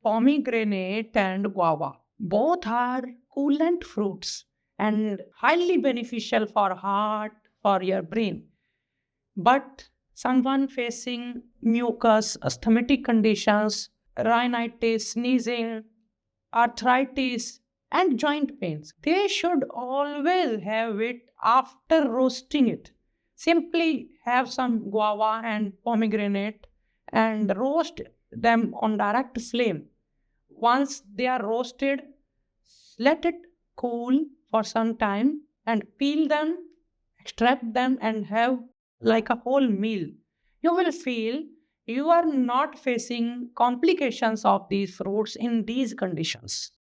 pomegranate and guava. Both are coolant fruits and highly beneficial for heart, for your brain. But someone facing mucus, asthmatic conditions, rhinitis, sneezing, arthritis, and joint pains, they should always have it after roasting it. Simply have some guava and pomegranate and roast them on direct flame. Once they are roasted, let it cool for some time and peel them, extract them, and have like a whole meal. You will feel you are not facing complications of these fruits in these conditions.